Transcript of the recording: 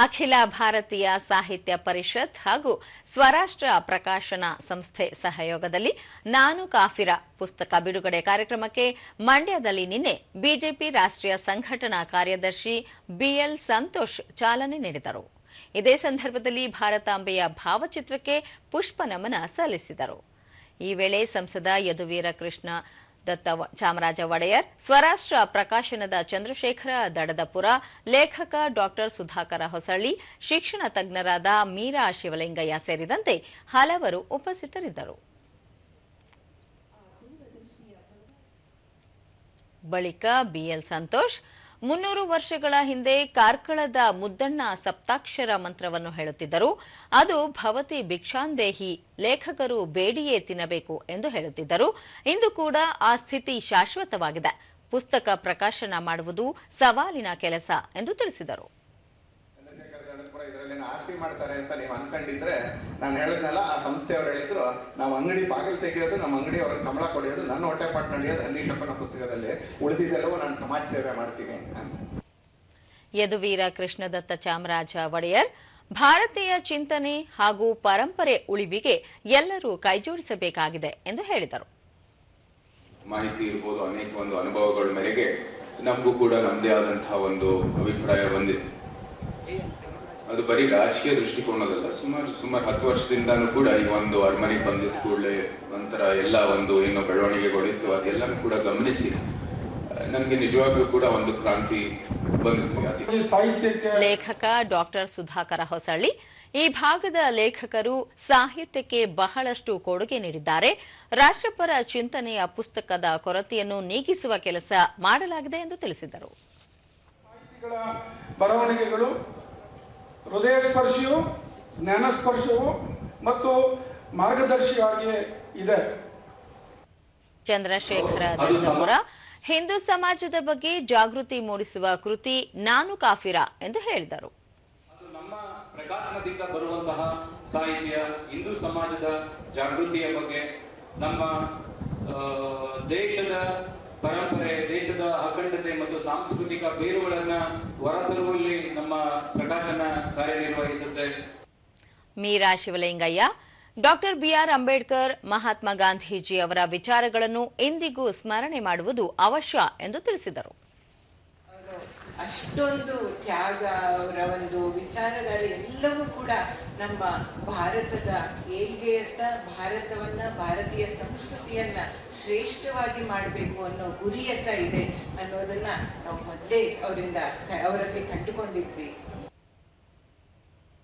ಅಖಿಲ ಭಾರತೀಯ ಸಾಹಿತ್ಯ ಪರಿಷತ್ ಹಾಗೂ ಸ್ವರಾಷ್ಟ್ರ ಪ್ರಕಾಶನ ಸಂಸ್ಥೆ ಸಹಯೋಗದಲ್ಲಿ ನಾನು ಕಾಫಿರ ಪುಸ್ತಕ ಬಿಡುಗಡೆ ಕಾರ್ಯಕ್ರಮಕ್ಕೆ ಮಂಡ್ಯದಲ್ಲಿ ನಿನ್ನೆ ಬಿಜೆಪಿ ರಾಷ್ಟ್ರೀಯ ಸಂಘಟನಾ ಕಾರ್ಯದರ್ಶಿ ಬಿಎಲ್ ಸಂತೋಷ್ ಚಾಲನೆ ನೀಡಿದರು. ಇದೇ ಸಂದರ್ಭದಲ್ಲಿ ಭಾರತಾಂಬೆಯ ಭಾವಚಿತ್ರಕ್ಕೆ ಪುಷ್ಪ ನಮನ ಸಲ್ಲಿಸಿದರು. ಈ ವೇಳೆ ಸಂಸದ ಯದುವೀರ ಕೃಷ್ಣ ದತ್ತ ಚಾಮರಾಜ ಒಡೆಯರ್, ಸ್ವರಾಷ್ಟ್ರ ಪ್ರಕಾಶನದ ಚಂದ್ರಶೇಖರ ದಡದಪುರ, ಲೇಖಕ ಡಾಕ್ಟರ್ ಸುಧಾಕರ ಹೊಸಳ್ಳಿ, ಶಿಕ್ಷಣ ತಜ್ಞರಾದ ಮೀರಾ ಶಿವಲಿಂಗಯ್ಯ ಸೇರಿದಂತೆ ಹಲವರು ಉಪಸ್ಥಿತರಿದ್ದರು. ಬಳಿಕ ಬಿಎಲ್ ಸಂತೋಷ್ 300 ವರ್ಷಗಳ ಹಿಂದೆ ಕಾರ್ಕಳದ ಮುದ್ದಣ್ಣ ಸಪ್ತಾಕ್ಷರ ಮಂತ್ರವನ್ನು ಹೇಳುತ್ತಿದ್ದರು. ಅದು ಭವತಿ ಭಿಕ್ಷಾಂದೇಹಿ, ಲೇಖಕರು ಬೇಡಿಯೇ ತಿನ್ನಬೇಕು ಎಂದು ಹೇಳುತ್ತಿದ್ದರು. ಇಂದು ಕೂಡ ಆ ಸ್ಥಿತಿ ಶಾಶ್ವತವಾಗಿದೆ. ಪುಸ್ತಕ ಪ್ರಕಾಶನ ಮಾಡುವುದು ಸವಾಲಿನ ಕೆಲಸ ಎಂದು ತಿಳಿಸಿದರು. ಆಸ್ತಿ ಮಾಡ್ತಾರೆ ಅಂತ ನೀವು ಅನ್ಕೊಂಡಿದ್ರೆ ನಾನು ಹೇಳಿದ್ನಲ್ಲ, ಆ ಸಂಸ್ಥೆಯವರು ಹೇಳಿದ್ರು ನಾವು ಅಂಗಡಿ ಬಾಗಿಲು ತೆಗೆಯೋದು, ನಮ್ಮ ಅಂಗಡಿ ಅವ್ರಿಗೆ ಸಂಬಳ ಕೊಡೋದು, ನನ್ನ ಹೊಟ್ಟೆ ಪಾಟ್ ನಡೆಯೋದು ಹರೀಶಪ್ಪನ ಪುಸ್ತಕದಲ್ಲಿ, ಉಳಿದಿದ್ದೆಲ್ಲವೂ ನಾನು ಸಮಾಜ ಸೇವೆ ಮಾಡ್ತೀನಿ ಅಂತ. ಯದುವೀರ ಕೃಷ್ಣದತ್ತ ಚಾಮರಾಜ ಒಡೆಯರ್, ಭಾರತೀಯ ಚಿಂತನೆ ಹಾಗೂ ಪರಂಪರೆ ಉಳಿವಿಗೆ ಎಲ್ಲರೂ ಕೈಜೋಡಿಸಬೇಕಾಗಿದೆ ಎಂದು ಹೇಳಿದರು. ಮಾಹಿತಿ ಇರ್ಬೋದು, ಅನೇಕ ಒಂದು ಅನುಭವಗಳ ಮೇರೆಗೆ ನಮಗೂ ಕೂಡ ನಮ್ಮದೇ ಆದಂತಹ ಒಂದು ಅಭಿಪ್ರಾಯ ಬಂದಿದೆ. ಅದು ಬರೀ ರಾಜಕೀಯ ದೃಷ್ಟಿಕೋನದಲ್ಲ, ಸುಮಾರು 10 ವರ್ಷದಿಂದಾನು ಕೂಡ ಈ ಒಂದು ಅರಮನೆಗೆ ಬಂದಿದ್ದ ಕೂಡಲೇ ಒಂಥರ ಎಲ್ಲ ಒಂದು ಏನೋ ಬೆಳವಣಿಗೆಗಳಿತ್ತು, ಅದೆಲ್ಲನೂ ಕೂಡ ಗಮನಿಸಿ ನಮಗೆ ನಿಜವಾಗ್ಲೂ ಕೂಡ ಒಂದು ಕ್ರಾಂತಿ ಬಂದಿತ್ತು. ಲೇಖಕ ಡಾಕ್ಟರ್ ಸುಧಾಕರ ಹೊಸಳ್ಳಿ, ಈ ಭಾಗದ ಲೇಖಕರು ಸಾಹಿತ್ಯಕ್ಕೆ ಬಹಳಷ್ಟು ಕೊಡುಗೆ ನೀಡಿದ್ದಾರೆ. ರಾಷ್ಟ್ರಪರ ಚಿಂತನೆಯ ಪುಸ್ತಕದ ಕೊರತೆಯನ್ನು ನೀಗಿಸುವ ಕೆಲಸ ಮಾಡಲಾಗಿದೆ ಎಂದು ತಿಳಿಸಿದರು. ಬರವಣಿಗೆಗಳು ಹೃದಯ ಸ್ಪರ್ಶಿಯು, ಜ್ಞಾನಸ್ಪರ್ಶವು ಮತ್ತು ಮಾರ್ಗದರ್ಶಿಯಾಗಿ ಇದೆ. ಚಂದ್ರಶೇಖರ ದತ್ತಪುರ, ಹಿಂದೂ ಸಮಾಜದ ಬಗ್ಗೆ ಜಾಗೃತಿ ಮೂಡಿಸುವ ಕೃತಿ ನಾನು ಕಾಫಿರ ಎಂದು ಹೇಳಿದರು. ನಮ್ಮ ಪ್ರಕಾಶನದಿಂದ ಬರುವಂತಹ ಸಾಹಿತ್ಯ ಹಿಂದೂ ಸಮಾಜದ ಜಾಗೃತಿಯ ಬಗ್ಗೆ, ನಮ್ಮ ದೇಶದ ಪರಂಪರೆ, ದೇಶದ ಅಖಂಡತೆ ಮತ್ತು ಸಾಂಸ್ಕೃತಿಕ ಬೇರುಗಳನ್ನ ಹೊರತರುವಲ್ಲಿ ನಮ್ಮ ಪ್ರಕಾಶನ ಕಾರ್ಯನಿರ್ವಹಿಸುತ್ತೆ. ಮೀರಾ ಶಿವಲಿಂಗಯ್ಯ, ಡಾಕ್ಟರ್ ಬಿಆರ್ ಅಂಬೇಡ್ಕರ್, ಮಹಾತ್ಮ ಗಾಂಧೀಜಿ ಅವರ ವಿಚಾರಗಳನ್ನು ಎಂದಿಗೂ ಸ್ಮರಣೆ ಮಾಡುವುದು ಅವಶ್ಯ ಎಂದು ತಿಳಿಸಿದರು. ಅಷ್ಟೊಂದು ತ್ಯಾಗ, ಅವರ ಒಂದು ವಿಚಾರಧಾರೆ ಎಲ್ಲವೂ ಕೂಡ ನಮ್ಮ ಭಾರತದ ಏಳ್ಗೆಯತ್ತ, ಭಾರತವನ್ನ, ಭಾರತೀಯ ಸಂಸ್ಕೃತಿಯನ್ನ ಶ್ರೇಷ್ಠವಾಗಿ ಮಾಡಬೇಕು ಅನ್ನೋ ಗುರಿಯತ್ತ ಇದೆ ಅನ್ನೋದನ್ನ ನಾವು ಮೊದಲೇ ಅವರಲ್ಲಿ ಕಂಡುಕೊಂಡಿದ್ವಿ.